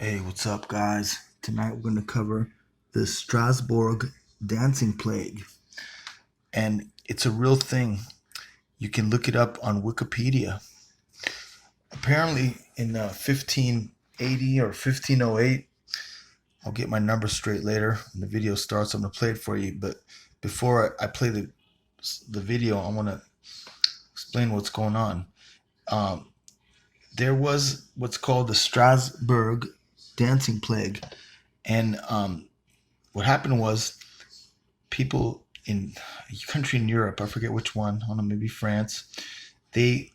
Hey, what's up, guys? Tonight we're going to cover the Strasbourg dancing plague. And it's a real thing. You can look it up on Wikipedia. Apparently, in 1580 or 1508, I'll get my numbers straight later when the video starts. I'm going to play it for you. But before I play the video, I want to explain what's going on. Um, there was what's called the Strasbourg dancing plague. And what happened was people in a country in Europe, I forget which one, I don't know, maybe France, they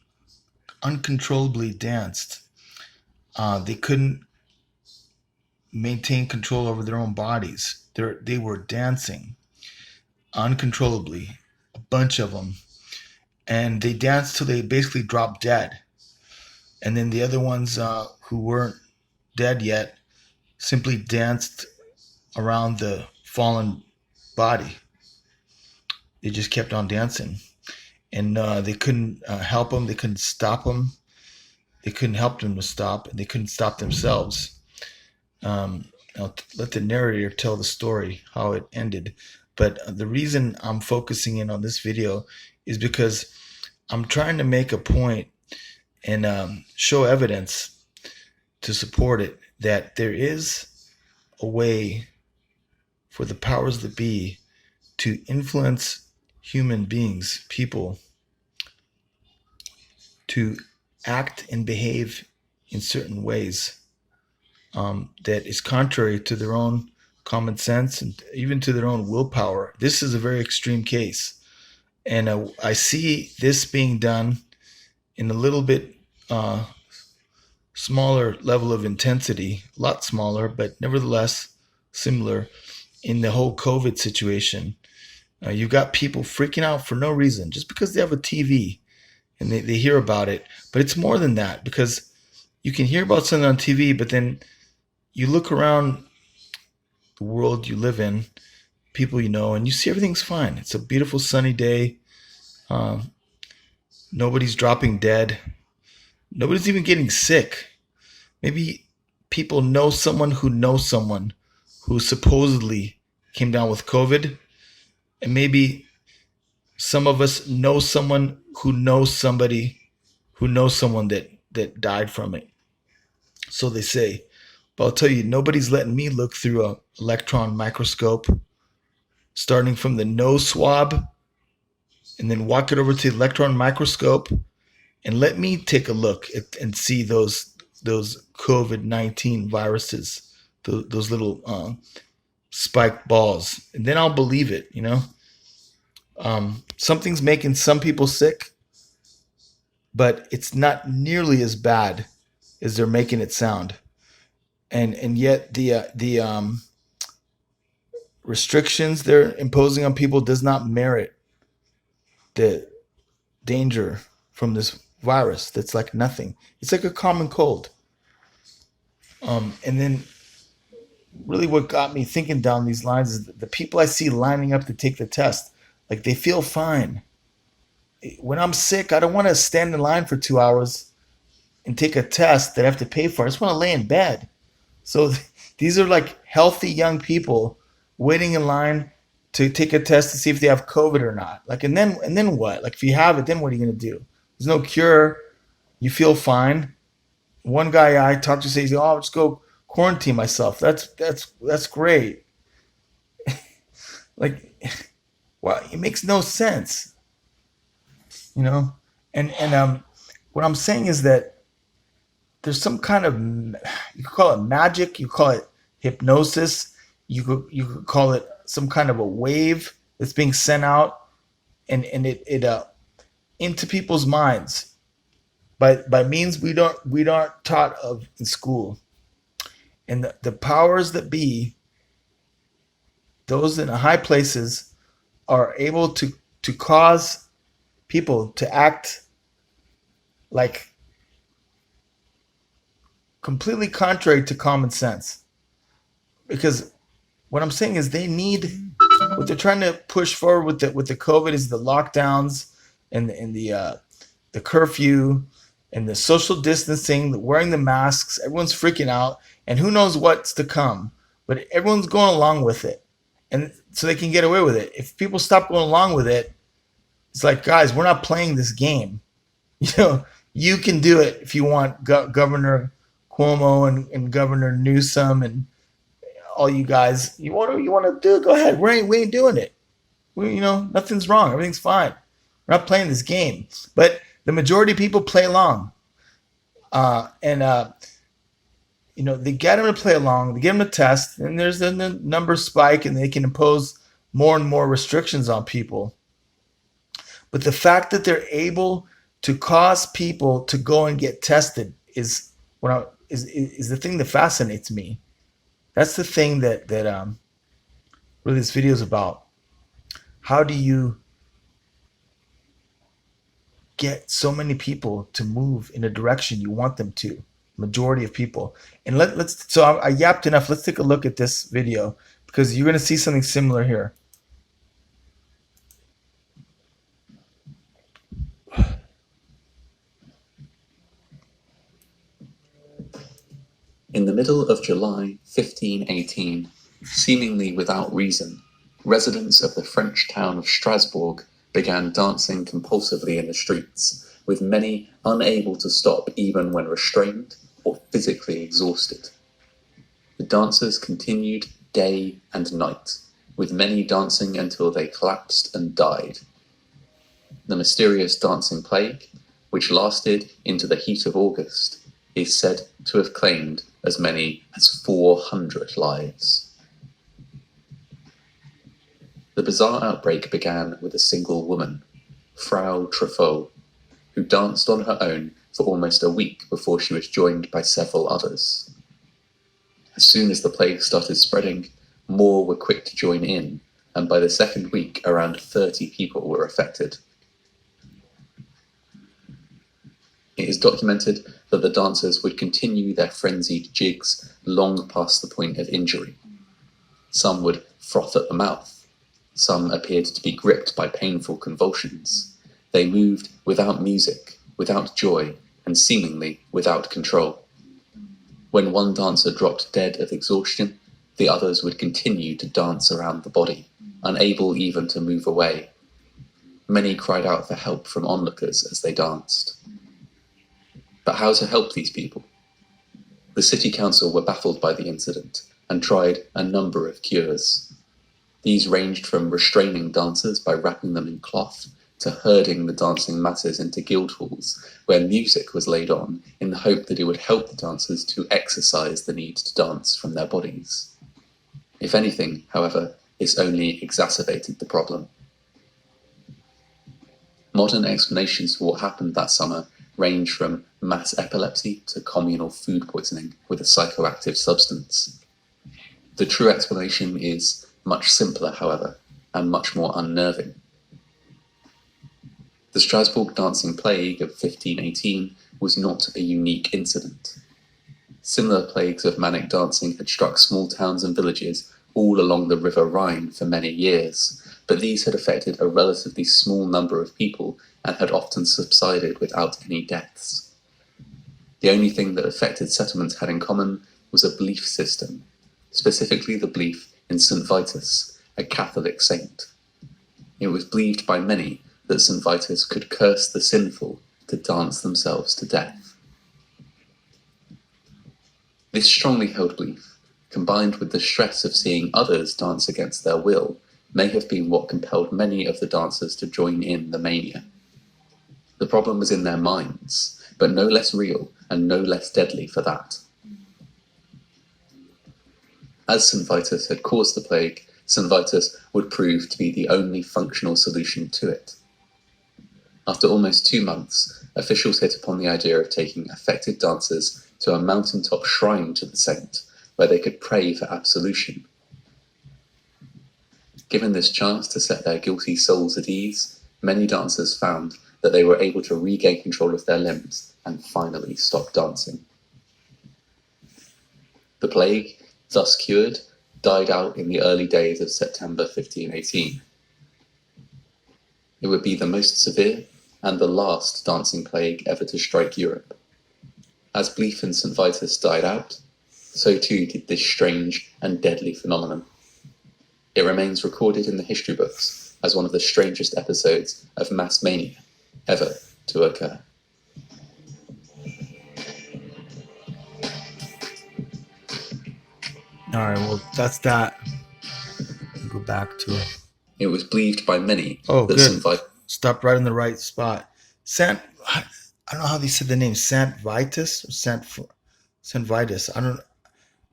uncontrollably danced. They couldn't maintain control over their own bodies. They were dancing uncontrollably, a bunch of them. And they danced till they basically dropped dead. And then the other ones who weren't dead yet simply danced around the fallen body. They just kept on dancing. And they couldn't help them. They couldn't stop them. They couldn't help them to stop. And they couldn't stop themselves. I'll let the narrator tell the story, how it ended. But the reason I'm focusing in on this video is because I'm trying to make a point and show evidence to support it that there is a way for the powers that be to influence human beings, people, to act and behave in certain ways that is contrary to their own common sense and even to their own willpower. This is a very extreme case. And I see this being done in a little bit smaller level of intensity, a lot smaller, but nevertheless similar in the whole COVID situation. You've got people freaking out for no reason, just because they have a TV and they hear about it. But it's more than that, because you can hear about something on TV, but then you look around the world you live in, people you know, and you see everything's fine. It's a beautiful sunny day. Nobody's dropping dead. Nobody's even getting sick. Maybe people know someone who supposedly came down with COVID. And maybe some of us know someone who knows somebody who knows someone that died from it. So they say. But I'll tell you, nobody's letting me look through an electron microscope, starting from the nose swab and then walk it over to the electron microscope and let me take a look and see those COVID-19 viruses, those little spiked balls, and then I'll believe it. Something's making some people sick, but it's not nearly as bad as they're making it sound. And yet the restrictions they're imposing on people does not merit the danger from this virus that's like nothing. It's like a common cold. And then really what got me thinking down these lines is the people I see lining up to take the test, like they feel fine. When I'm sick, I don't want to stand in line for 2 hours and take a test that I have to pay for. I just want to lay in bed. So these are like healthy young people waiting in line to take a test to see if they have COVID or not. Like, and then what? Like, if you have it, then what are you gonna do? There's no cure. You feel fine. One guy I talked to says, "Oh, I'll just go quarantine myself." That's great. Like, well, it makes no sense, you know. And what I'm saying is that there's some kind of, you could call it magic, you call it hypnosis, you could call it some kind of a wave that's being sent out, and it into people's minds by means we aren't taught of in school. And the powers that be, those in the high places, are able to cause people to act like completely contrary to common sense. Because what I'm saying is what they're trying to push forward with the COVID is the lockdowns and the curfew and the social distancing, the wearing the masks. Everyone's freaking out, and who knows what's to come, but everyone's going along with it, and so they can get away with it. If people stop going along with it, it's like, guys, we're not playing this game. You know, you can do it if you want. Governor Cuomo and Governor Newsom and all you guys, you want to do it, go ahead. We ain't doing it. Nothing's wrong. Everything's fine. We're not playing this game. But the majority of people play along, and they get them to play along. They get them to test, and there's the numbers spike, and they can impose more and more restrictions on people. But the fact that they're able to cause people to go and get tested is is the thing that fascinates me. That's the thing that really this video is about. How do you get so many people to move in a direction you want them to? Majority of people. And let's. So I yapped enough. Let's take a look at this video because you're going to see something similar here. In the middle of July 1518, seemingly without reason, residents of the French town of Strasbourg began dancing compulsively in the streets, with many unable to stop even when restrained or physically exhausted. The dancers continued day and night, with many dancing until they collapsed and died. The mysterious dancing plague, which lasted into the heat of August, is said to have claimed as many as 400 lives. The bizarre outbreak began with a single woman, Frau Truffaut, who danced on her own for almost a week before she was joined by several others. As soon as the plague started spreading, more were quick to join in, and by the second week, around 30 people were affected. It is documented that the dancers would continue their frenzied jigs long past the point of injury. Some would froth at the mouth. Some appeared to be gripped by painful convulsions. They moved without music, without joy, and seemingly without control. When one dancer dropped dead of exhaustion, the others would continue to dance around the body, unable even to move away. Many cried out for help from onlookers as they danced. But how to help these people? The city council were baffled by the incident and tried a number of cures. These ranged from restraining dancers by wrapping them in cloth to herding the dancing masses into guild halls where music was laid on in the hope that it would help the dancers to exercise the need to dance from their bodies. If anything, however, this only exacerbated the problem. Modern explanations for what happened that summer range from mass epilepsy to communal food poisoning with a psychoactive substance. The true explanation is much simpler, however, and much more unnerving. The Strasbourg dancing plague of 1518 was not a unique incident. Similar plagues of manic dancing had struck small towns and villages all along the River Rhine for many years, but these had affected a relatively small number of people and had often subsided without any deaths. The only thing that affected settlements had in common was a belief system, specifically the belief in St. Vitus, a Catholic saint. It was believed by many that St. Vitus could curse the sinful to dance themselves to death. This strongly held belief, combined with the stress of seeing others dance against their will, may have been what compelled many of the dancers to join in the mania. The problem was in their minds, but no less real and no less deadly for that. As St. Vitus had caused the plague, St. Vitus would prove to be the only functional solution to it. After almost 2 months, officials hit upon the idea of taking affected dancers to a mountaintop shrine to the saint, where they could pray for absolution. Given this chance to set their guilty souls at ease, many dancers found that they were able to regain control of their limbs and finally stop dancing. The plague, thus cured, died out in the early days of September 1518. It would be the most severe and the last dancing plague ever to strike Europe. As belief in St. Vitus died out, so too did this strange and deadly phenomenon. It remains recorded in the history books as one of the strangest episodes of mass mania ever to occur. All right, well, that's that. Go back to it. It was believed by many Oh, that some good. Stopped right in the right spot. I don't know how they said the name. Sant Vitus or Sant Vitus.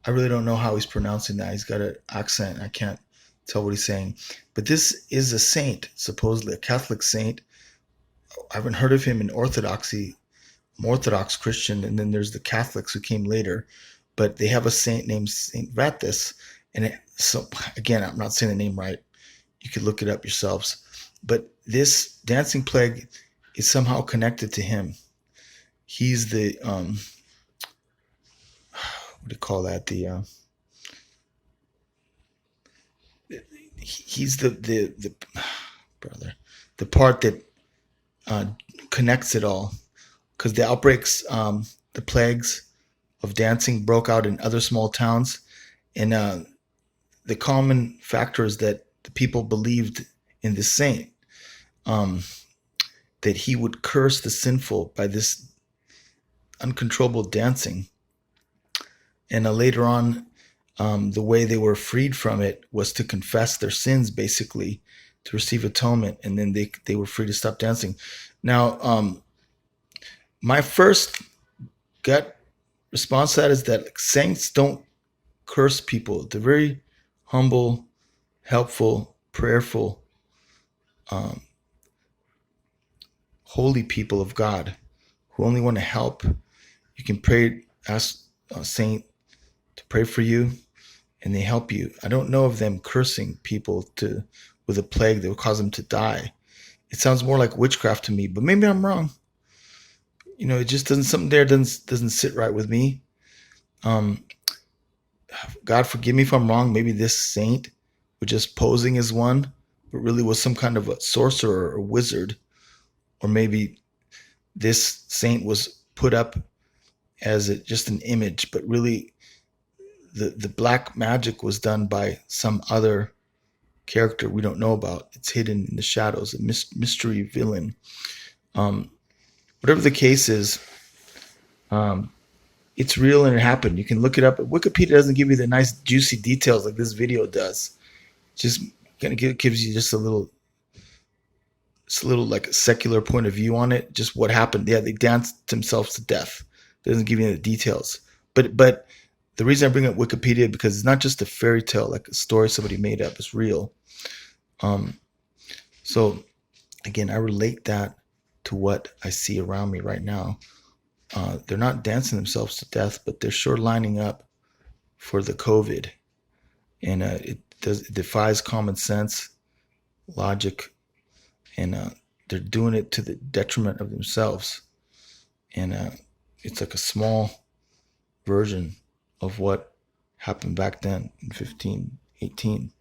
I really don't know how he's pronouncing that. He's got an accent. I can't tell what he's saying. But this is a saint, supposedly a Catholic saint. I haven't heard of him in Orthodoxy. I'm Orthodox Christian, and then there's the Catholics who came later. But they have a saint named Saint Vitus, so again, I'm not saying the name right. You could look it up yourselves. But this dancing plague is somehow connected to him. He's the what do you call that? He's the brother, the part that uh, connects it all. Because the outbreaks, the plagues of dancing broke out in other small towns, and the common factor is that the people believed in the saint, um, that he would curse the sinful by this uncontrollable dancing. And later on, the way they were freed from it was to confess their sins, basically, to receive atonement, and then they were free to stop dancing. Now, my first gut response to that is that, like, saints don't curse people. They're very humble, helpful, prayerful, um, holy people of God who only want to help. You can pray, ask a saint to pray for you, and they help you. I don't know of them cursing people with a plague that would cause them to die. It sounds more like witchcraft to me, but maybe I'm wrong. It just doesn't, something there doesn't sit right with me. Um, God forgive me if I'm wrong. Maybe this saint was just posing as one, but really was some kind of a sorcerer or wizard. Or maybe this saint was put up as just an image, but really the black magic was done by some other character we don't know about. It's hidden in the shadows, a mystery villain. Um, Whatever the case is, um, it's real and it happened. You can look it up. Wikipedia doesn't give you the nice juicy details like this video does. Just kind of gives you just a little, like a secular point of view on it. Just what happened. Yeah, they danced themselves to death. It doesn't give you the details. But the reason I bring up Wikipedia because it's not just a fairy tale, like a story somebody made up. It's real. So again, I relate that to what I see around me right now. They're not dancing themselves to death, but they're sure lining up for the COVID, and it defies common sense, logic, and they're doing it to the detriment of themselves. And it's like a small version of what happened back then in 1518.